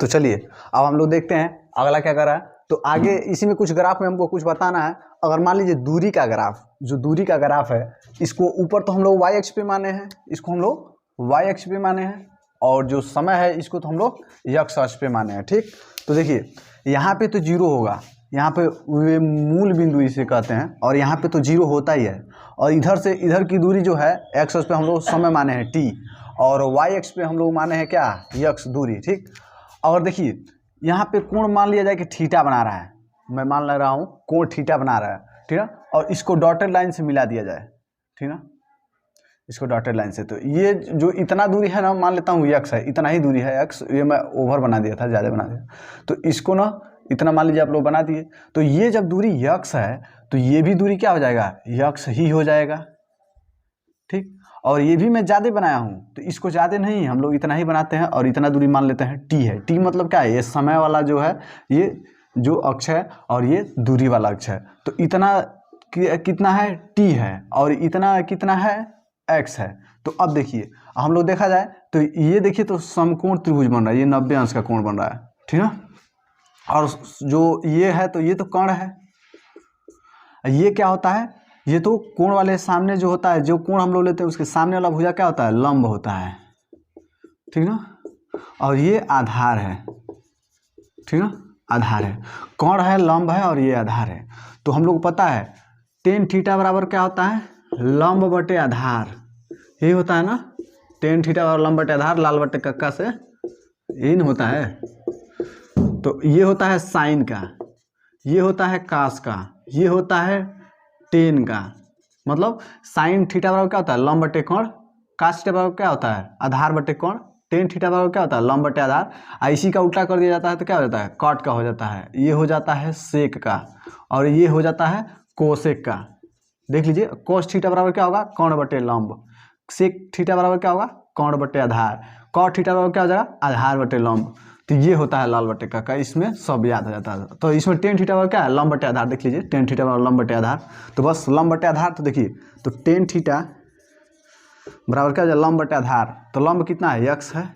तो चलिए अब हम लोग देखते हैं अगला क्या कर रहा है। तो आगे इसी में कुछ ग्राफ में हमको कुछ बताना है। अगर मान लीजिए दूरी का ग्राफ, जो दूरी का ग्राफ है, इसको ऊपर तो हम लोग वाई अक्ष पे माने हैं, इसको हम लोग वाई अक्ष पे माने हैं, और जो समय है इसको तो हम लोग यक्ष अक्ष पे माने हैं। ठीक, तो देखिए यहाँ पे तो जीरो होगा, यहाँ पे वे मूल बिंदु इसे कहते हैं, और यहाँ पे तो जीरो होता ही है। और इधर से इधर की दूरी जो है एक्स अक्ष पे हम लोग समय माने हैं टी, और वाई अक्ष पे हम लोग माने हैं क्या, यक्ष दूरी। ठीक, और देखिए यहाँ पे कोण मान लिया जाए कि थीटा बना रहा है, मैं मान ले रहा हूँ कोण थीटा बना रहा है, ठीक है, और इसको डॉटेड लाइन से मिला दिया जाए, ठीक है, इसको डॉटेड लाइन से। तो ये जो इतना दूरी है ना, मान लेता हूँ यक्स है, इतना ही दूरी है यक्स, ये मैं ओवर बना दिया था, ज़्यादा बना दिया, तो इसको ना इतना मान लीजिए आप लोग बना दिए। तो ये जब दूरी यक्स है तो ये भी दूरी क्या हो जाएगा, यक्स ही हो जाएगा। ठीक, और ये भी मैं ज़्यादा बनाया हूँ, तो इसको ज़्यादा नहीं, हम लोग इतना ही बनाते हैं, और इतना दूरी मान लेते हैं टी है। टी मतलब क्या है, ये समय वाला जो है, ये जो अक्ष है, और ये दूरी वाला अक्ष है। तो इतना कितना है, टी है, और इतना कितना है, एक्स है। तो अब देखिए हम लोग देखा जाए तो ये देखिए तो समकोण त्रिभुज बन रहा है, ये 90 अंश का कोण बन रहा है, ठीक है। और जो ये है तो ये तो कर्ण है, ये क्या होता है, ये तो कोण वाले सामने जो होता है, जो कोण हम लोग लेते हैं उसके सामने वाला भुजा क्या होता है, लंब होता है, ठीक ना। और ये आधार है, ठीक ना, आधार है, कोण है, लंब है, और ये आधार है। तो हम लोग को पता है टेन थीटा बराबर क्या होता है, लंब बटे आधार, यही होता है ना, टेन थीटा और लंब बटे आधार, लाल बटे कक्का से इन होता है। तो ये होता है साइन का, ये होता है कास का, ये होता है टेन का। मतलब साइन थीटा बराबर क्या होता है, लंब बटे कोण, कास थीटा बराबर क्या होता है, आधार बटे कोण, टेन थीटा बराबर क्या होता है, लंब बटे आधार। इसी का उल्टा कर दिया जाता है तो क्या हो जाता है, कॉट का हो जाता है, ये हो जाता है सेक का, और ये हो जाता है कोसेक का। देख लीजिए कोस थीटा बराबर क्या होगा, कोण बटे लंब, सेक थीटा बराबर क्या होगा, कोण बटे आधार, कॉट थीटा बराबर क्या हो जाएगा, आधार बटे लंब। तो ये होता है लाल बटे का, इसमें सब याद हो जाता है। तो इसमें टेन थीटा बराबर क्या है, लंब बटे आधार, देख लीजिए टेन थीटा बराबर लंब बटे आधार, तो बस लंब बटे आधार। तो देखिए तो टेन थीटा बराबर क्या हो जाए, लंब बटे आधार, तो लंब कितना है, यक्स है,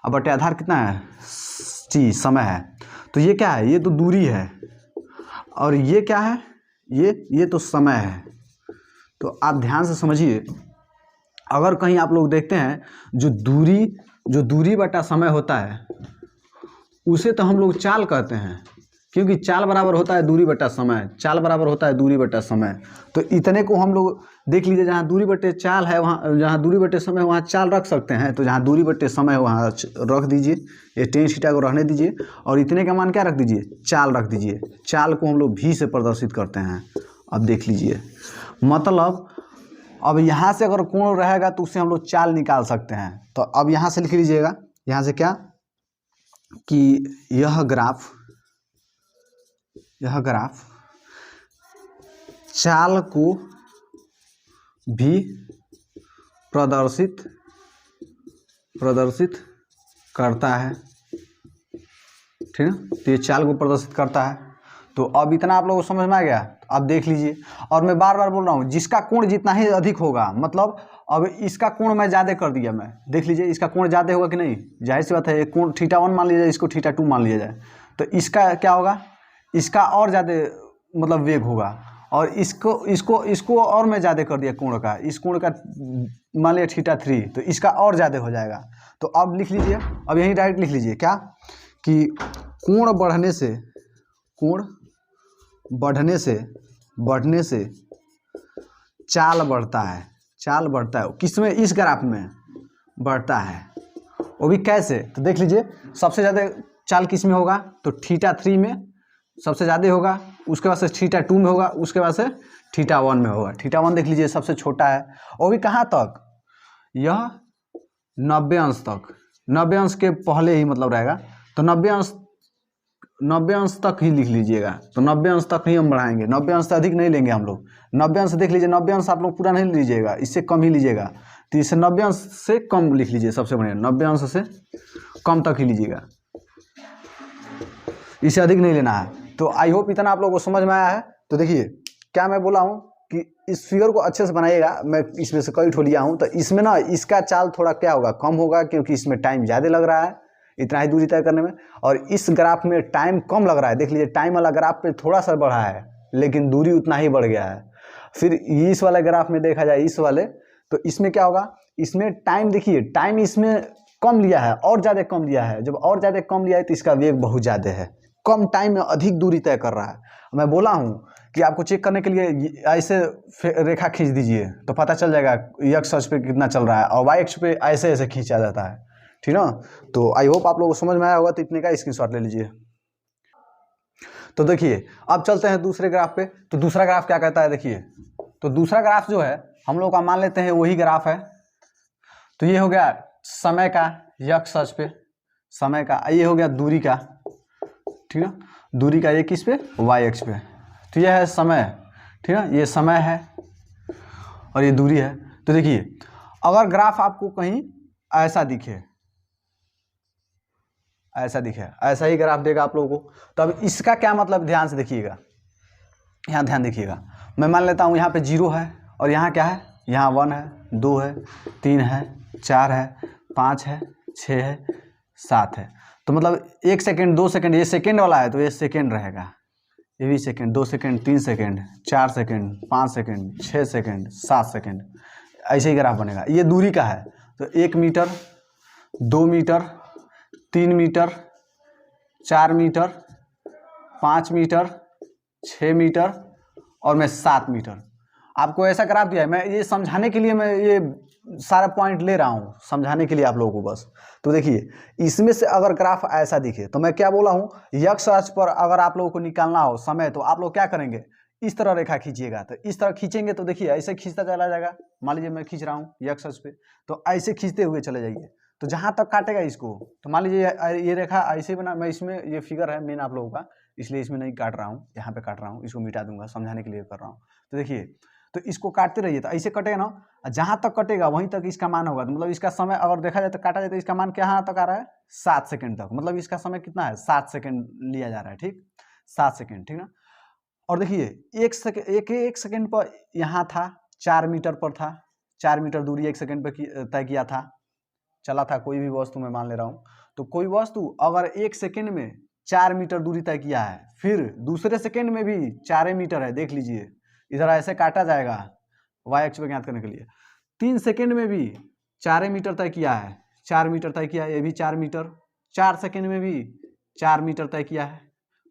अब बटे आधार कितना है, टी, समय है। तो ये क्या है, ये तो दूरी है, और ये क्या है, ये तो समय है। तो आप ध्यान से समझिए, अगर कहीं आप लोग देखते हैं जो दूरी बटा समय होता है उसे तो हम लोग चाल कहते हैं, क्योंकि चाल बराबर होता है दूरी बटा समय, चाल बराबर होता है दूरी बटा समय। तो इतने को हम लोग देख लीजिए, जहाँ दूरी बटे चाल है वहाँ, जहाँ दूरी बटे समय वहाँ चाल रख सकते हैं। तो जहाँ दूरी बटे समय है वहाँ रख दीजिए, ये टेन थीटा को रहने दीजिए, और इतने का मान क्या रख दीजिए, चाल रख दीजिए। चाल को हम लोग भी से प्रदर्शित करते हैं। अब देख लीजिए, मतलब अब यहाँ से अगर कोण रहेगा तो उससे हम लोग चाल निकाल सकते हैं। तो अब यहाँ से लिख लीजिएगा, यहाँ से क्या कि यह ग्राफ चाल को भी प्रदर्शित करता है, ठीक है। तो ये चाल को प्रदर्शित करता है। तो अब इतना आप लोगों को समझ में आ गया। अब देख लीजिए, और मैं बार बार बोल रहा हूँ, जिसका कोण जितना ही अधिक होगा, मतलब अब इसका कोण मैं ज़्यादा कर दिया, मैं देख लीजिए इसका कोण ज़्यादा होगा कि नहीं, जाहिर सी बात है, एक कोण थीटा 1 मान लिया जाए, इसको थीटा 2 मान लिया जाए, तो इसका क्या होगा, इसका और ज़्यादा मतलब वेग होगा, और इसको और मैं ज़्यादा कर दिया कोण का, इस कोण का मान लिया थीटा 3, तो इसका और ज़्यादा हो जाएगा। तो अब लिख लीजिए, अब यहीं डायरेक्ट लिख लीजिए क्या कि कोण बढ़ने से चाल बढ़ता है, किसमें, इस ग्राफ में बढ़ता है। वो भी कैसे, तो देख लीजिए सबसे ज़्यादा चाल किस में होगा, तो थीटा 3 में सबसे ज़्यादा होगा, उसके बाद से थीटा 2 में होगा, उसके बाद से थीटा 1 में होगा। थीटा 1 देख लीजिए सबसे छोटा है, वो भी कहाँ तक, यह 90 अंश तक, 90 अंश के पहले ही मतलब रहेगा। तो 90 अंश तक ही लिख लीजिएगा। तो 90 अंश तक ही हम बढ़ाएंगे, 90 अंश से अधिक नहीं लेंगे हम लोग। 90 अंश देख लीजिए, 90 अंश आप लोग पूरा नहीं लीजिएगा, इससे कम ही लीजिएगा। तो इसे 90 अंश से कम लिख लीजिए, सबसे बढ़िया 90 अंश से कम तक ही लीजिएगा, इससे अधिक नहीं लेना है। तो आई होप इतना आप लोगों को समझ में आया है। तो देखिए क्या मैं बोला हूँ कि इस फिगर को अच्छे से बनाइएगा, मैं इसमें से कई ठो लिया हूँ। तो इसमें ना इसका चाल थोड़ा क्या होगा, कम होगा, क्योंकि इसमें टाइम ज़्यादा लग रहा है, इतना ही दूरी तय करने में। और इस ग्राफ में टाइम कम लग रहा है, देख लीजिए टाइम वाला ग्राफ पे थोड़ा सा बढ़ा है लेकिन दूरी उतना ही बढ़ गया है। फिर इस वाले ग्राफ में देखा जाए, इस वाले, तो इसमें क्या होगा, इसमें टाइम देखिए, टाइम इसमें कम लिया है और ज़्यादा कम लिया है। जब और ज़्यादा कम लिया है तो इसका वेग बहुत ज़्यादा है, कम टाइम में अधिक दूरी तय कर रहा है। मैं बोला हूँ कि आपको चेक करने के लिए ऐसे रेखा खींच दीजिए तो पता चल जाएगा x अक्ष पे कितना चल रहा है, और y अक्ष पे ऐसे ऐसे खींचा जाता है, ठीक ना। तो आई होप आप लोगों को समझ में आया होगा। तो इतने का स्क्रीनशॉट ले लीजिए। तो देखिए अब चलते हैं दूसरे ग्राफ पे। तो दूसरा ग्राफ क्या कहता है, देखिए। तो दूसरा ग्राफ जो है हम लोग का मान लेते हैं वही ग्राफ है। तो ये हो गया समय का x अक्ष पे, समय का, ये हो गया दूरी का, ठीक है, दूरी का ये किस पे, y अक्ष पे। तो यह है समय, ठीक है, ये समय है और ये दूरी है। तो देखिए अगर ग्राफ आपको कहीं ऐसा दिखे, ऐसा दिखे, ऐसा ही ग्राफ देगा आप लोगों को, तो अब इसका क्या मतलब, ध्यान से देखिएगा, यहाँ ध्यान देखिएगा। मैं मान लेता हूँ यहाँ पे 0 है और यहाँ क्या है, यहाँ 1 है, 2 है, 3 है, 4 है, 5 है, 6 है, 7 है। तो मतलब 1 सेकेंड, 2 सेकेंड, ये सेकेंड वाला है तो ये सेकेंड रहेगा, ये भी second, 2 second, 3 second, 4 second, 5 second, 6 second, 7 second, ऐसे ही ग्राफ बनेगा। ये दूरी का है तो 1 metre, 2 metre, 3 metre, 4 metre, 5 metre, 6 metre और मैं 7 मीटर। आपको ऐसा ग्राफ दिया है, मैं ये समझाने के लिए, मैं ये सारा पॉइंट ले रहा हूँ समझाने के लिए आप लोगों को बस। तो देखिए इसमें से अगर ग्राफ ऐसा दिखे तो मैं क्या बोला हूँ, x अक्ष पर अगर आप लोगों को निकालना हो समय तो आप लोग क्या करेंगे, इस तरह रेखा खींचिएगा। तो इस तरह खींचेंगे तो देखिए ऐसे खींचता चला जाएगा। मान लीजिए मैं खींच रहा हूँ x अक्ष पे, तो ऐसे खींचते हुए चले जाइए, तो जहाँ तक काटेगा इसको, तो मान लीजिए ये रेखा ऐसे बना, मैं इसमें ये फिगर है मेन आप लोगों का, इसलिए इसमें नहीं काट रहा हूँ, यहाँ पे काट रहा हूँ, इसको मिटा दूंगा, समझाने के लिए कर रहा हूँ। तो देखिए तो इसको काटते रहिए, तो ऐसे कटेगा ना, जहाँ तक कटेगा वहीं तक इसका मान होगा। तो मतलब इसका समय अगर देखा जाए तो काटा जाए तो इसका मान कहाँ तक आ रहा है, 7 सेकेंड तक। मतलब इसका समय कितना है, 7 सेकेंड लिया जा रहा है, ठीक, 7 सेकेंड, ठीक ना। और देखिए एक सेकेंड पर यहाँ था, 4 मीटर पर था, 4 मीटर दूरी 1 सेकेंड पर तय किया था, चला था कोई भी वस्तु मैं मान ले रहा हूँ। तो कोई वस्तु अगर 1 सेकेंड में 4 मीटर दूरी तय किया है, फिर दूसरे सेकेंड में भी 4 मीटर है, देख लीजिए इधर ऐसे काटा जाएगा y अक्ष पे ज्ञात करने के लिए। 3 सेकेंड में भी 4 मीटर तय किया है, 4 मीटर तय किया है, ये भी 4 मीटर, 4 सेकेंड में भी 4 मीटर तय किया है,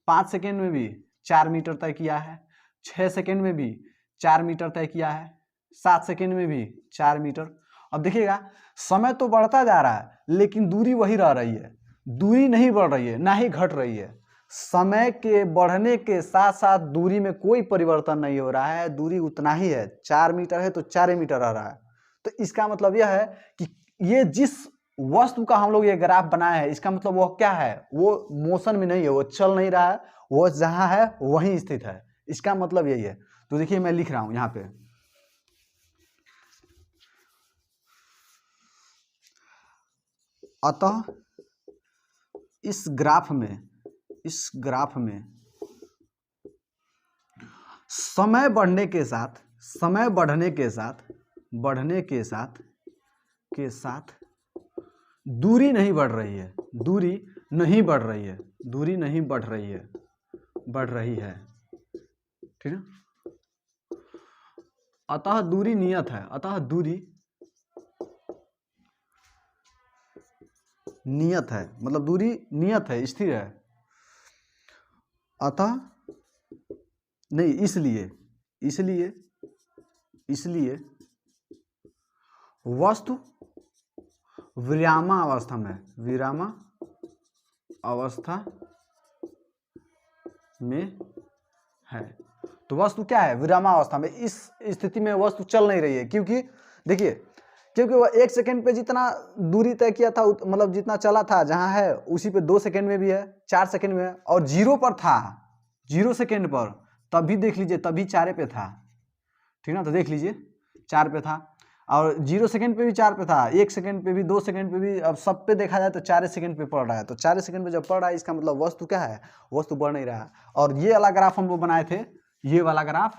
5 सेकेंड में भी 4 मीटर तय किया है, 6 सेकेंड में भी 4 मीटर तय किया है, 7 सेकेंड में भी 4 मीटर। अब देखिएगा समय तो बढ़ता जा रहा है लेकिन दूरी वही रह रही है, दूरी नहीं बढ़ रही है ना ही घट रही है। समय के बढ़ने के साथ साथ दूरी में कोई परिवर्तन नहीं हो रहा है, दूरी उतना ही है, 4 मीटर है तो 4 मीटर रह रहा है। तो इसका मतलब यह है कि ये जिस वस्तु का हम लोग ये ग्राफ बनाए हैं, इसका मतलब वो क्या है, वो मोशन में नहीं है, वो चल नहीं रहा है, वो जहां है वहीं स्थित है, इसका मतलब यही है। तो देखिए मैं लिख रहा हूं यहाँ पे, अतः इस ग्राफ में समय बढ़ने के साथ दूरी नहीं बढ़ रही है, बढ़ रही है, ठीक है। अतः दूरी नियत है, मतलब दूरी नियत है, स्थिर है। अतः नहीं, इसलिए वस्तु विरामावस्था में है। तो वस्तु क्या है, विरामावस्था में। इस स्थिति में वस्तु चल नहीं रही है, क्योंकि देखिए, क्योंकि वह 1 सेकेंड पे जितना दूरी तय किया था, मतलब जितना चला था जहां है, उसी पे 2 सेकेंड में भी है, 4 सेकेंड में है, और 0 पर था, 0 सेकेंड पर, तब भी देख लीजिए, तभी 4 पे था, ठीक ना। तो देख लीजिए 4 पे था, और 0 सेकेंड पे भी 4 पे था, 1 सेकेंड पे भी, 2 सेकेंड पे भी। अब सब पे देखा जाए तो 4 सेकेंड पे पड़ रहा है। तो 4 सेकेंड पे जब पड़ रहा है, इसका मतलब वस्तु क्या है, वस्तु बढ़ नहीं रहा है। और ये वाला ग्राफ हम लोग बनाए थे, ये वाला ग्राफ,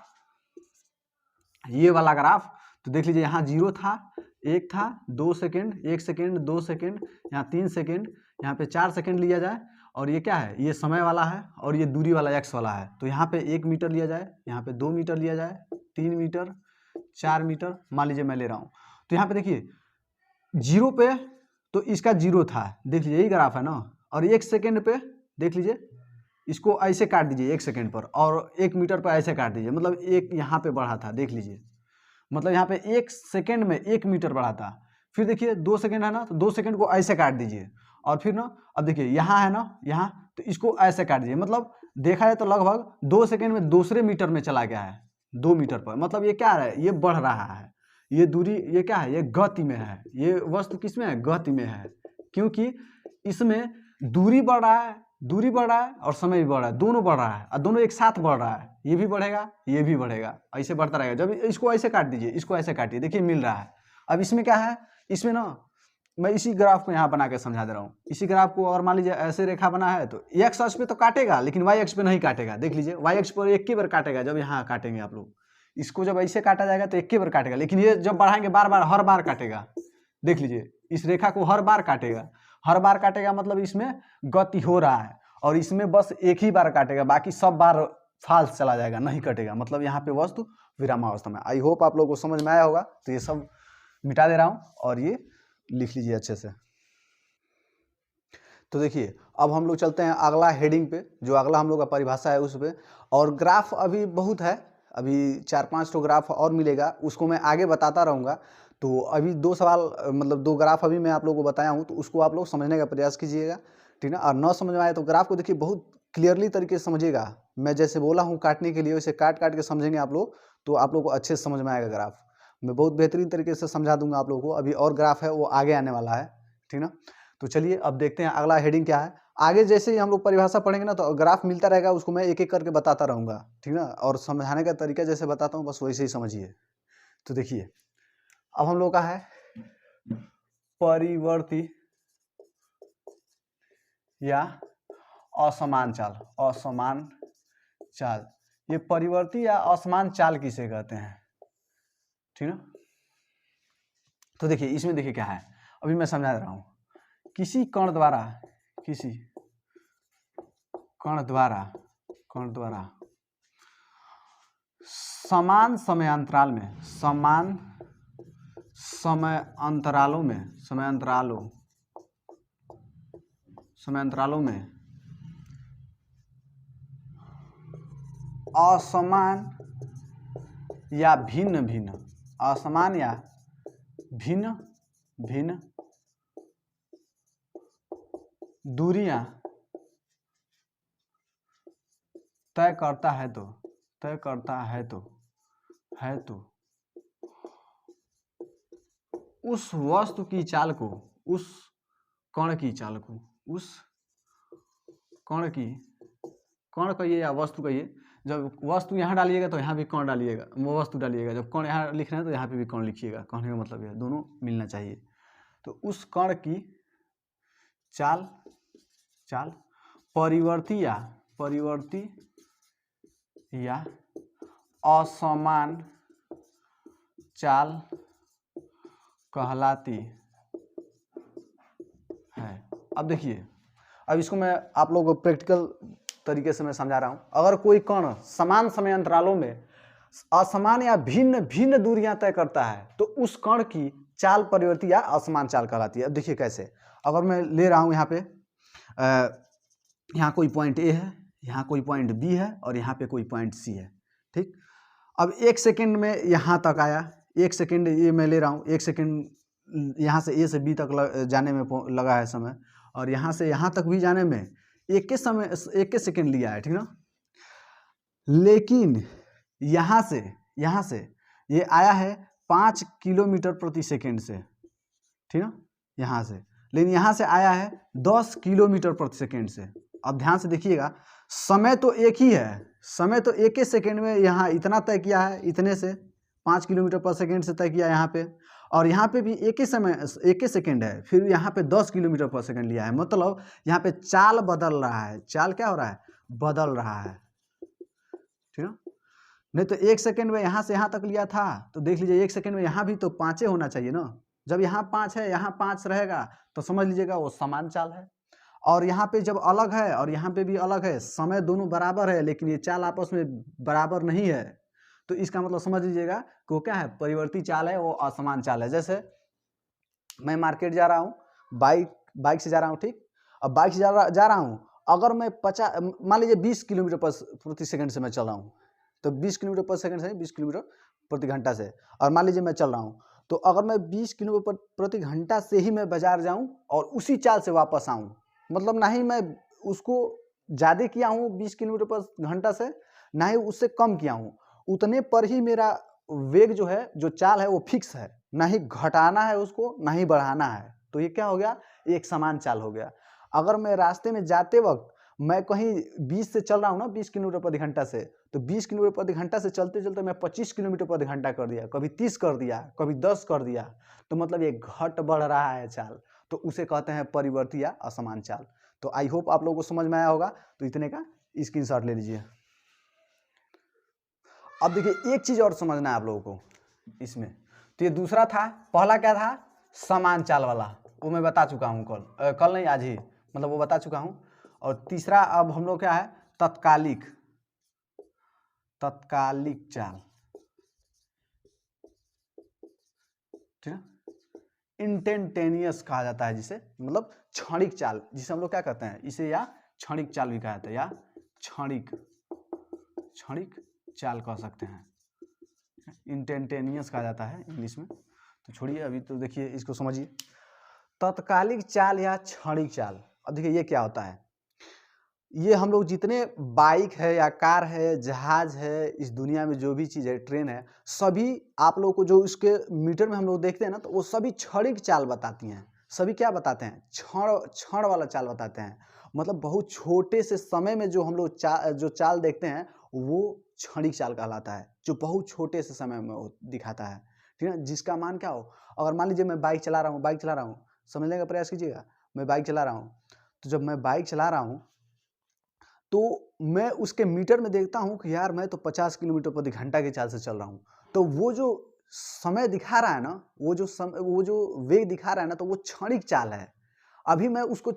तो देख लीजिए यहाँ 0 था, 1 था, 2 सेकेंड, 1 सेकेंड, 2 सेकेंड, यहाँ 3 सेकेंड, यहाँ पे 4 सेकंड लिया जाए, और ये क्या है, ये समय वाला है और ये दूरी वाला एक्स वाला है, तो यहाँ पे 1 मीटर लिया जाए, यहाँ पे 2 मीटर लिया जाए, 3 मीटर, 4 मीटर, मान लीजिए मैं ले रहा हूँ। तो यहाँ पे देखिए 0 पे तो इसका 0 था, देख लीजिए यही ग्राफ है ना, और 1 सेकेंड पे देख लीजिए इसको ऐसे काट दीजिए 1 सेकेंड पर, और 1 मीटर पर ऐसे काट दीजिए, मतलब एक यहाँ पे बढ़ा था, देख लीजिए, मतलब यहाँ पे 1 सेकेंड में 1 मीटर बढ़ा था। फिर देखिए 2 सेकेंड है ना, तो 2 सेकेंड को ऐसे काट दीजिए, और फिर ना अब देखिए यहाँ है ना, यहाँ तो इसको ऐसे काट दीजिए, मतलब देखा जाए तो लगभग 2 सेकेंड में दूसरे मीटर में चला गया है, 2 मीटर पर, मतलब ये क्या है, ये बढ़ रहा है, ये दूरी, ये क्या है, ये गति में है, ये वस्तु किस में है, गति में है, क्योंकि इसमें दूरी बढ़ रहा है, दूरी बढ़ रहा है और समय भी बढ़ रहा है, दोनों बढ़ रहा है, और दोनों एक साथ बढ़ रहा है, ये भी बढ़ेगा, ये भी बढ़ेगा, ऐसे बढ़ता रहेगा। जब इसको ऐसे काट दीजिए, इसको ऐसे काटिए, देखिए मिल रहा है। अब इसमें क्या है, इसमें ना मैं इसी ग्राफ को यहाँ बना के समझा दे रहा हूँ। इसी ग्राफ को और मान लीजिए ऐसे रेखा बना है, तो एक्स अक्ष पे तो काटेगा, लेकिन वाई अक्ष पे नहीं काटेगा। देख लीजिए वाई अक्ष पर एक ही बार काटेगा, जब यहाँ काटेंगे आप लोग, इसको जब ऐसे काटा जाएगा तो एक ही बार काटेगा, लेकिन ये जब बढ़ाएंगे बार बार, हर बार काटेगा। देख लीजिए इस रेखा को हर बार काटेगा, हर बार काटेगा, मतलब इसमें गति हो रहा है, और इसमें बस एक ही बार काटेगा, बाकी सब बार फाल्स चला जाएगा, नहीं कटेगा, मतलब यहाँ पे वस्तु विरामावस्था में। आई होप आप लोगों को समझ में आया होगा। तो ये सब मिटा दे रहा हूँ और ये लिख लीजिए अच्छे से। तो देखिए अब हम लोग चलते हैं अगला हेडिंग पे, जो अगला हम लोग का परिभाषा है उस पे, और ग्राफ अभी बहुत है, अभी 4-5 तो ग्राफ और मिलेगा, उसको मैं आगे बताता रहूँगा। तो अभी 2 सवाल, मतलब 2 ग्राफ अभी मैं आप लोगों को बताया हूँ, तो उसको आप लोग समझने का प्रयास कीजिएगा, ठीक ना। और न समझ में आए तो ग्राफ को देखिए बहुत क्लियरली तरीके से समझिएगा, मैं जैसे बोला हूँ काटने के लिए, वैसे काट काट के समझेंगे आप लोग, तो आप लोग को अच्छे से समझ में आएगा ग्राफ। मैं बहुत बेहतरीन तरीके से समझा दूंगा आप लोगों को। अभी और ग्राफ है वो आगे आने वाला है, ठीक ना। तो चलिए अब देखते हैं अगला हेडिंग क्या है। आगे जैसे ही हम लोग परिभाषा पढ़ेंगे ना, तो ग्राफ मिलता रहेगा, उसको मैं एक एक करके बताता रहूँगा, ठीक ना, और समझाने का तरीका जैसे बताता हूँ बस वैसे ही समझिए। तो देखिए अब हम लोग का है परिवर्ती या असमान चाल। असमान चाल, ये परिवर्ती या असमान चाल किसे कहते हैं, ठीक ना। तो देखिए इसमें देखिए क्या है, अभी मैं समझा दे रहा हूँ। किसी कण द्वारा, किसी कण द्वारा समान समय अंतराल में, समान समय अंतरालों में असमान या भिन्न भिन्न दूरियां तय करता है तो उस वस्तु की चाल को, उस कण की चाल को, उस कण कहिए या वस्तु कहिए, जब वस्तु यहाँ डालिएगा तो यहाँ भी कण डालिएगा, वो वस्तु डालिएगा, जब कण यहाँ लिख रहे हैं तो यहाँ पे भी कण लिखिएगा, कहने का मतलब है दोनों मिलना चाहिए। तो उस कण की चाल परिवर्ती या असमान चाल कहलाती है। अब देखिए, अब इसको मैं आप लोगों को प्रैक्टिकल तरीके से मैं समझा रहा हूँ। अगर कोई कण समान समय अंतरालों में असमान या भिन्न दूरियां तय करता है, तो उस कण की चाल परिवर्ती या असमान चाल कहलाती है। अब देखिए कैसे, अगर मैं ले रहा हूँ यहाँ पे, यहाँ कोई पॉइंट ए है, यहाँ कोई पॉइंट बी है, और यहाँ पे कोई पॉइंट सी है, ठीक। अब 1 सेकेंड में यहाँ तक आया, 1 सेकेंड ये मैं ले रहा हूँ, 1 सेकेंड यहाँ से ए से बी तक जाने में लगा है समय, और यहाँ से यहाँ तक भी जाने में एक के सेकेंड लिया है, ठीक ना। लेकिन यहाँ से ये आया है 5 किलोमीटर प्रति सेकेंड से, ठीक ना, यहाँ से, लेकिन यहाँ से आया है 10 किलोमीटर प्रति सेकेंड से। अब ध्यान से देखिएगा, समय तो एक ही है, समय तो एक ही सेकेंड में यहाँ इतना तय किया है, इतने से 5 किलोमीटर पर सेकेंड से तय किया यहाँ पे, और यहाँ पे भी एक ही सेकेंड है, फिर यहाँ पे 10 किलोमीटर पर सेकेंड लिया है, मतलब यहाँ पे चाल बदल रहा है। चाल क्या हो रहा है, बदल रहा है, ठीक है। नहीं तो 1 सेकेंड में यहाँ से यहाँ तक लिया था, तो देख लीजिए 1 सेकेंड में यहाँ भी तो 5 होना चाहिए ना। जब यहाँ 5 है, यहाँ 5 रहेगा, तो समझ लीजिएगा वो समान चाल है। और यहाँ पे जब अलग है और यहाँ पे भी अलग है, समय दोनों बराबर है लेकिन ये चाल आपस में बराबर नहीं है, तो इसका मतलब समझ लीजिएगा कि वो क्या है, परिवर्ती चाल है, वो असमान चाल है। जैसे मैं मार्केट जा रहा हूँ, बाइक से जा रहा हूँ, ठीक। अब बाइक से जा रहा हूँ, अगर मैं 50 मान लीजिए 20 किलोमीटर प्रति सेकंड से मैं चल रहा हूँ, तो 20 किलोमीटर पर सेकंड से 20 किलोमीटर प्रति घंटा से, और मान लीजिए मैं चल रहा हूँ, तो अगर मैं 20 किलोमीटर प्रति घंटा से ही मैं बाजार जाऊँ और उसी चाल से वापस आऊँ, मतलब ना ही मैं उसको ज़्यादा किया हूँ 20 किलोमीटर पर घंटा से, ना ही उससे कम किया हूँ, उतने पर ही मेरा वेग जो है, जो चाल है वो फिक्स है, ना ही घटाना है उसको, ना ही बढ़ाना है। तो ये क्या हो गया, एक समान चाल हो गया। अगर मैं रास्ते में जाते वक्त मैं कहीं 20 से चल रहा हूँ ना, 20 किलोमीटर प्रति घंटा से, तो 20 किलोमीटर प्रति घंटा से चलते चलते मैं 25 किलोमीटर प्रति घंटा कर दिया, कभी 30 कर दिया, कभी 10 कर दिया, तो मतलब ये घट बढ़ रहा है चाल, तो उसे कहते हैं परिवर्ती या असमान चाल। तो आई होप आप लोगों को समझ में आया होगा। तो इतने का स्क्रीनशॉट ले लीजिए। अब देखिए एक चीज और समझना है आप लोगों को इसमें, तो ये दूसरा था, पहला क्या था, समान चाल वाला, वो मैं बता चुका हूँ कल नहीं आज ही, मतलब वो बता चुका हूँ। और तीसरा अब हम लोग क्या है, तत्कालिक चाल, ठीक है, इंस्टेंटेनियस कहा जाता है जिसे, मतलब क्षणिक चाल, जिसे हम लोग क्या कहते हैं, इसे या क्षणिक चाल भी कहा जाता है, या क्षणिक चाल कह सकते हैं, इंस्टेंटेनियस कहा जाता है इंग्लिश में। तो छोड़िए अभी, तो देखिए इसको समझिए, तत्कालिक चाल या क्षणिक चाल। अब देखिए ये क्या होता है, ये हम लोग जितने बाइक है या कार है, जहाज है, इस दुनिया में जो भी चीज़ है, ट्रेन है, सभी आप लोग को जो इसके मीटर में हम लोग देखते हैं ना, तो वो सभी क्षणिक चाल बताती हैं। सभी क्या बताते हैं, क्षण वाला चाल बताते हैं, मतलब बहुत छोटे से समय में जो हम लोग जो चाल देखते हैं वो क्षणिक चाल कहलाता है, जो बहुत छोटे से समय में वो दिखाता है, ठीक है, जिसका मान क्या हो। अगर मान लीजिए मैं बाइक चला रहा हूँ, समझने का प्रयास कीजिएगा, मैं बाइक चला रहा हूँ, तो जब मैं बाइक चला रहा हूँ तो मैं उसके मीटर में देखता हूँ कि यार मैं तो 50 किलोमीटर प्रति घंटा की चाल से चल रहा हूँ, तो वो जो समय दिखा रहा है ना, वो जो वेग दिखा रहा है ना, तो वो क्षणिक चाल है। अभी मैं उसको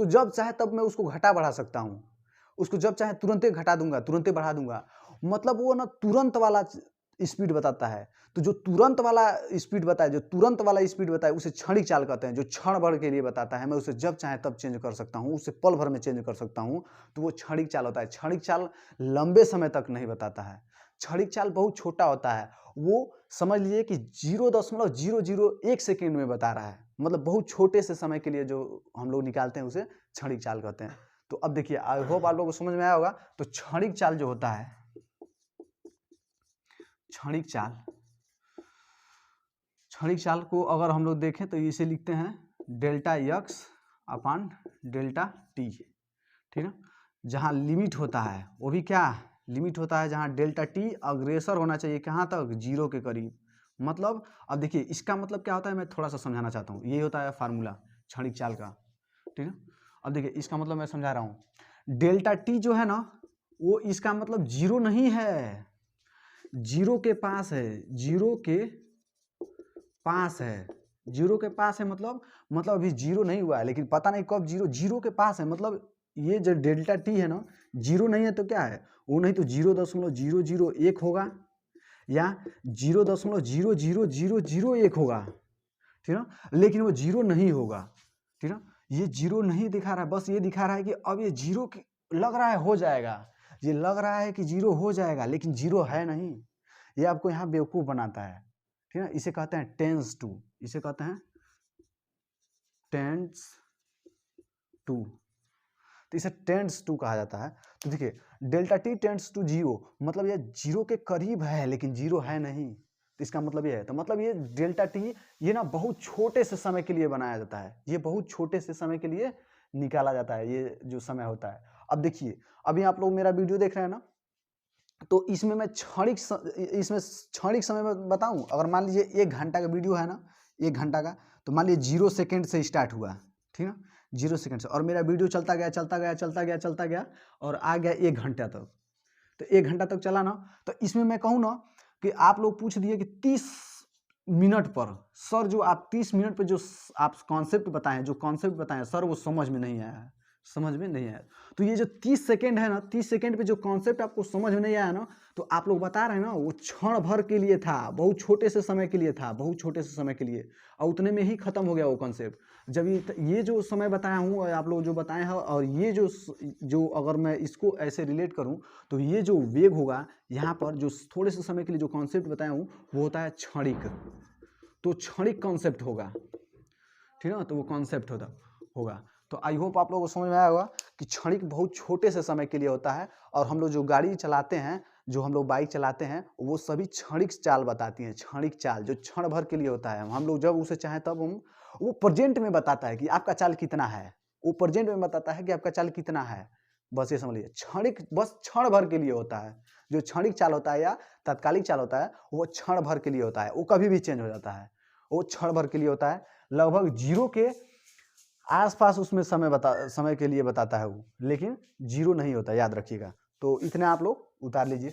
जब चाहे तब मैं उसको घटा बढ़ा सकता हूँ, उसको जब चाहे तुरंत घटा दूंगा, तुरंत बढ़ा दूंगा, मतलब वो ना तुरंत वाला स्पीड बताता है। तो जो तुरंत वाला स्पीड बताए उसे क्षणिक चाल कहते हैं, जो क्षण भर के लिए बताता है, मैं उसे जब चाहे तब चेंज कर सकता हूँ, उसे पल भर में चेंज कर सकता हूँ, तो वो क्षणिक चाल होता है। क्षणिक चाल लंबे समय तक नहीं बताता है, क्षणिक चाल बहुत छोटा होता है, वो समझ लीजिए कि 0.001 सेकेंड में बता रहा है, मतलब बहुत छोटे से समय के लिए जो हम लोग निकालते हैं उसे क्षणिक चाल कहते हैं। तो अब देखिए, आई होप आप लोगों को समझ में आया होगा। तो क्षणिक चाल जो होता है, क्षणिक चाल को अगर हम लोग देखें तो इसे लिखते हैं डेल्टा एक्स अपान डेल्टा टी, ठीक है। जहाँ लिमिट होता है वो भी क्या लिमिट होता है, जहाँ डेल्टा टी अग्रेसर होना चाहिए कहाँ तक, 0 के करीब। मतलब अब देखिए इसका मतलब क्या होता है, मैं थोड़ा सा समझाना चाहता हूँ। ये होता है फार्मूला क्षणिक चाल का, ठीक है। अब देखिए इसका मतलब मैं समझा रहा हूँ, डेल्टा टी जो है ना, वो इसका मतलब 0 नहीं है, 0 के पास है, 0 के पास है, 0 के पास है, मतलब अभी 0 नहीं हुआ है, लेकिन पता नहीं कब 0 के पास है। मतलब ये जो डेल्टा टी है ना, 0 नहीं है तो क्या है, वो नहीं तो 0.001 होगा या 0.00001 होगा, ठीक है, लेकिन वो 0 नहीं होगा, ठीक है। ये 0 नहीं दिखा रहा है, बस ये दिखा रहा है कि अब ये 0 लग रहा है हो जाएगा, ये लग रहा है कि 0 हो जाएगा, लेकिन 0 है नहीं। ये आपको यहाँ बेवकूफ़ बनाता है, ठीक है। इसे कहते हैं टेंस टू, इसे कहते हैं टेंस टू, तो इसे टेंस टू कहा जाता है। तो देखिए डेल्टा टी टेंस टू 0, मतलब ये 0 के करीब है लेकिन 0 है नहीं, तो इसका मतलब ये है, तो मतलब ये डेल्टा टी ये ना बहुत छोटे से समय के लिए बनाया जाता है, ये बहुत छोटे से समय के लिए निकाला जाता है, ये जो समय होता है। अब देखिए अभी आप लोग मेरा वीडियो देख रहे हैं ना, तो इसमें मैं क्षणिक समय में बताऊं, अगर मान लीजिए 1 घंटा का वीडियो है ना, 1 घंटा का, तो मान लीजिए 0 सेकेंड से स्टार्ट हुआ, ठीक है, 0 सेकेंड से, और मेरा वीडियो चलता गया और आ गया 1 घंटा तक। तो 1 घंटा तक चला ना, तो इसमें मैं कहूँ ना कि आप लोग पूछ दिए कि मिनट पर सर जो आप 30 मिनट पे जो आप कॉन्सेप्ट बताएं सर वो समझ में नहीं आया, समझ में नहीं आया। तो ये जो 30 सेकेंड है ना, 30 सेकेंड पे जो कॉन्सेप्ट आपको समझ में नहीं आया ना, तो आप लोग बता रहे हैं ना वो क्षण भर के लिए था, बहुत छोटे से समय के लिए था, बहुत छोटे से समय के लिए, और उतने में ही खत्म हो गया वो कॉन्सेप्ट। जब ये जो समय बताया हूँ और आप लोग जो बताए हैं, और ये जो अगर मैं इसको ऐसे रिलेट करूँ तो ये जो वेग होगा यहाँ पर, जो थोड़े से समय के लिए जो कॉन्सेप्ट बताया हूँ वो होता है क्षणिक। तो क्षणिक कॉन्सेप्ट होगा, ठीक है ना, तो वो कॉन्सेप्ट होगा। तो आई होप आप लोगों को समझ में आया होगा कि क्षणिक बहुत छोटे से समय के लिए होता है, और हम लोग जो गाड़ी चलाते हैं, जो हम लोग बाइक चलाते हैं, वो सभी क्षणिक चाल बताती हैं, क्षणिक चाल जो क्षण भर के लिए होता है। हम लोग जब उसे चाहें तब हम, वो प्रेजेंट में बताता है कि आपका चाल कितना है, वो प्रेजेंट में बताता है कि आपका चाल कितना है। बस ये समझ लीजिए, क्षणिक बस क्षण भर के लिए होता है। जो क्षणिक चाल होता है या तात्कालिक चाल होता है वो क्षण भर के लिए होता है, वो कभी भी चेंज हो जाता है, वो क्षण भर के लिए होता है। लगभग 0 के आसपास उसमें समय के लिए बताता है वो, लेकिन 0 नहीं होता, याद रखिएगा। तो इतने आप लोग उतार लीजिए।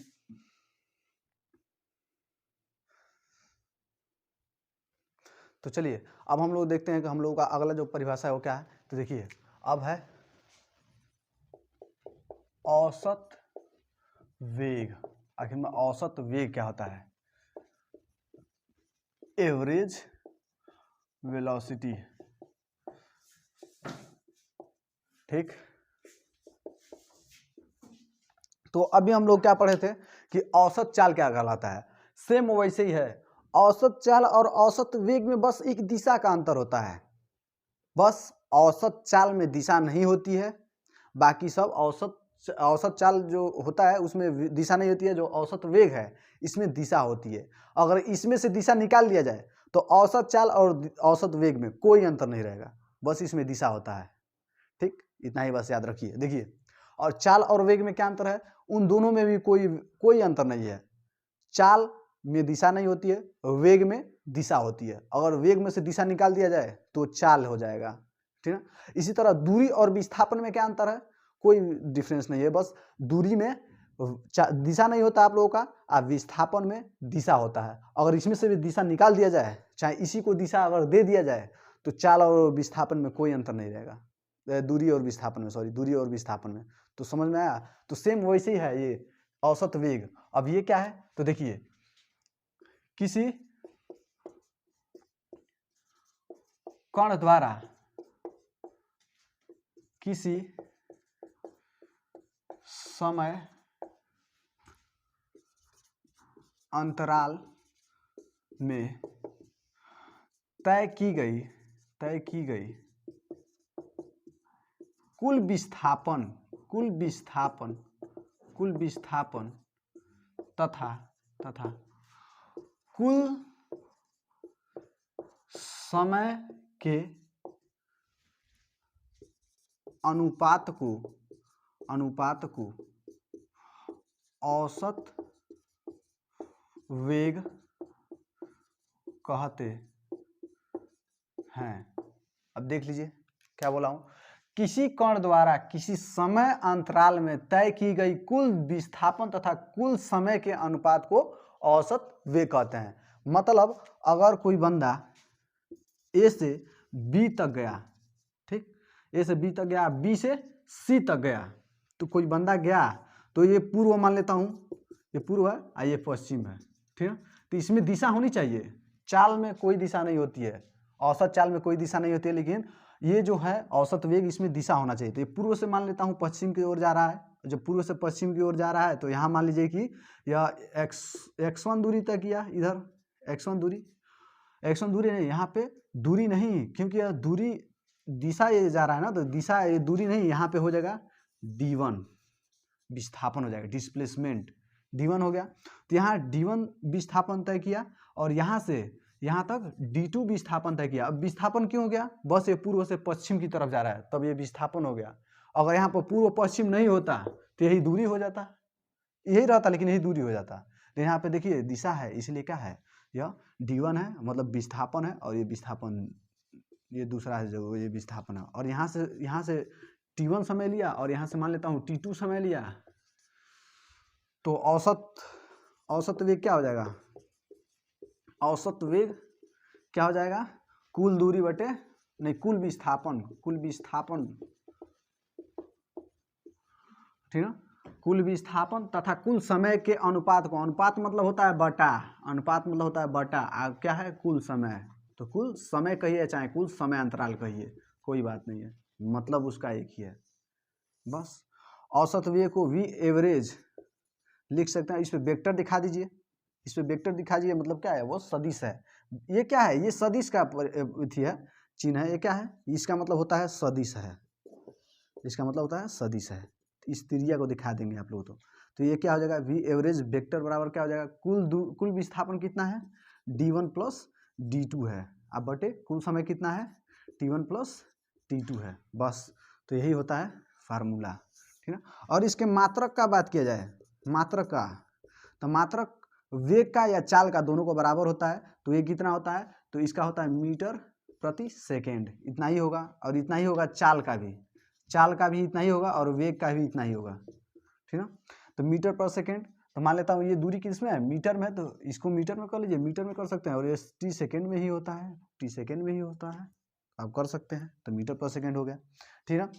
तो चलिए अब हम लोग देखते हैं कि हम लोगों का अगला जो परिभाषा है वो क्या है। तो देखिए अब है औसत वेग। आखिर में औसत वेग क्या होता है? एवरेज वेलोसिटी, ठीक। तो अभी हम लोग क्या पढ़े थे कि औसत चाल क्या कहलाता है। सेम वैसे ही है, औसत चाल और औसत वेग में बस एक दिशा का अंतर होता है। बस औसत चाल में दिशा नहीं होती है, बाकी सब औसत चाल जो होता है उसमें दिशा नहीं होती है। जो औसत वेग है इसमें दिशा होती है। अगर इसमें से दिशा निकाल दिया जाए तो औसत चाल और औसत वेग में कोई अंतर नहीं रहेगा, बस इसमें दिशा होता है, ठीक। इतना ही बस याद रखिए। देखिए, और चाल और वेग में क्या अंतर है? उन दोनों में भी कोई अंतर नहीं है। चाल में दिशा नहीं होती है, वेग में दिशा होती है। अगर वेग में से दिशा निकाल दिया जाए तो चाल हो जाएगा, ठीक है। इसी तरह दूरी और विस्थापन में क्या अंतर है? कोई डिफरेंस नहीं है, बस दूरी में दिशा नहीं होता आप लोगों का, और विस्थापन में दिशा होता है। अगर इसमें से भी दिशा निकाल दिया जाए, चाहे इसी को दिशा अगर दे दिया जाए, तो चाल और विस्थापन में कोई अंतर नहीं रहेगा। दूरी और विस्थापन में। तो समझ में आया? तो सेम वैसे ही है ये औसत वेग। अब ये क्या है? तो देखिए, किसी कण द्वारा किसी समय अंतराल में तय की गई कुल विस्थापन तथा कुल समय के अनुपात को औसत वेग कहते हैं। अब देख लीजिए क्या बोला हूं, किसी कण द्वारा किसी समय अंतराल में तय की गई कुल विस्थापन तथा कुल समय के अनुपात को औसत वेग कहते हैं। मतलब अगर कोई बंदा ए से बी तक गया, ठीक, ए से बी तक गया, बी से सी तक गया, तो कोई बंदा गया, तो ये पूर्व मान लेता हूं, ये पूर्व है और ये पश्चिम है, ठीक है। तो इसमें दिशा होनी चाहिए, चाल में कोई दिशा नहीं होती है, औसत चाल में कोई दिशा नहीं होती है, लेकिन ये जो है औसत वेग, इसमें दिशा होना चाहिए। तो ये पूर्व से मान लेता हूँ पश्चिम की ओर जा रहा है, जब पूर्व से पश्चिम की ओर जा रहा है तो यहाँ मान लीजिए कि यह x1 दूरी तक किया, इधर x1 दूरी नहीं, यहाँ पे दूरी नहीं, क्योंकि यह दूरी दिशा ये जा रहा है ना, तो दिशा ये दूरी नहीं, यहाँ पे हो जाएगा d1 विस्थापन हो जाएगा, डिस्प्लेसमेंट d1 हो गया। तो यहाँ d1 विस्थापन तय किया और यहाँ से यहाँ तक d2 विस्थापन तय किया। अब विस्थापन क्यों हो गया? बस ये पूर्व से पश्चिम की तरफ जा रहा है, तब ये विस्थापन हो गया। अगर यहाँ पर पूर्व पश्चिम नहीं होता तो यही दूरी हो जाता, यही रहता, लेकिन यही दूरी हो जाता। तो यहाँ पे देखिए दिशा है, इसलिए क्या है, यह d1 है, मतलब विस्थापन है, और ये विस्थापन, ये दूसरा है जो ये विस्थापन है। और यहाँ से t1 समय लिया और यहाँ से मान लेता हूँ t2 समय लिया, तो औसत वेग क्या हो जाएगा? औसत वेग क्या हो जाएगा, कुल दूरी बटे नहीं कुल विस्थापन, ठीक है, कुल विस्थापन तथा कुल समय के अनुपात को, अनुपात मतलब होता है बटा, अनुपात मतलब होता है बटा, क्या है कुल समय, तो कुल समय कहिए चाहे कुल समय अंतराल कहिए, कोई बात नहीं है, मतलब उसका एक ही है बस। औसत वेग को v एवरेज लिख सकते हैं, इस पे वेक्टर दिखा दीजिए, इस पे वेक्टर दिखा दीजिए, मतलब क्या है वो सदिश है, ये क्या है, ये सदिश का थी है चिन्ह है, ये क्या है, इसका मतलब होता है सदिश है, इसका मतलब होता है सदिश है, इस त्रिज्या को दिखा देंगे आप लोग तो ये क्या हो जाएगा, v एवरेज वेक्टर बराबर क्या हो जाएगा, कुल विस्थापन कितना है d1 प्लस d2 है, अब बटे कुल समय कितना है t1 प्लस t2 है बस। तो यही होता है फार्मूला, ठीक है। और इसके मात्रक का बात किया जाए, मात्रक का, तो मात्रक वेग का या चाल का दोनों को बराबर होता है, तो ये कितना होता है, तो इसका होता है मीटर प्रति सेकेंड, इतना ही होगा, और इतना ही होगा चाल का भी, इतना ही होगा, और वेग का भी इतना ही होगा, ठीक है। तो मीटर पर सेकेंड, तो मान लेता हूँ ये दूरी किस में है, मीटर में, तो इसको मीटर में कर लीजिए, मीटर में कर सकते हैं, और ये टी सेकेंड में ही होता है, आप कर सकते हैं, तो मीटर पर सेकेंड हो गया, ठीक है।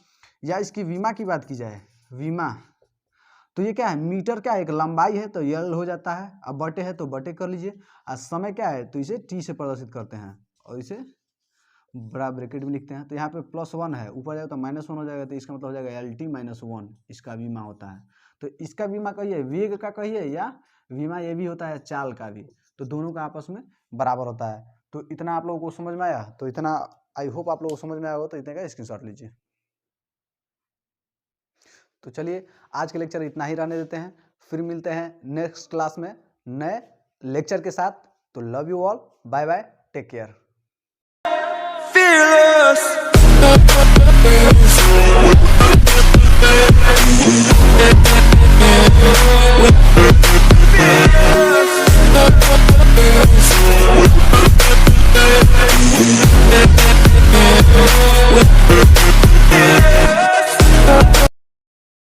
या इसकी विमा की बात की जाए, विमा, तो ये क्या है, मीटर क्या है, एक लंबाई है, तो यल हो जाता है, अब बटे है तो बटे कर लीजिए, और समय क्या है, तो इसे टी से प्रदर्शित करते हैं, और इसे बड़ा ब्रैकेट में लिखते हैं, तो यहाँ पे +1 है, ऊपर जाएगा तो -1 हो जाएगा, तो इसका मतलब हो जाएगा LT -1, इसका बीमा होता है। तो इसका बीमा कहिए, वेग का कहिए, या बीमा ये भी होता है चाल का भी, तो दोनों का आपस में बराबर होता है। तो इतना आप लोगों को समझ में आया, तो इतना आई होप आप लोगों को समझ में आया हो, तो इतने का स्क्रीनशॉट लीजिए। तो चलिए आज के लेक्चर इतना ही रहने देते हैं, फिर मिलते हैं नेक्स्ट क्लास में नए लेक्चर के साथ। तो love you all, bye bye, take care.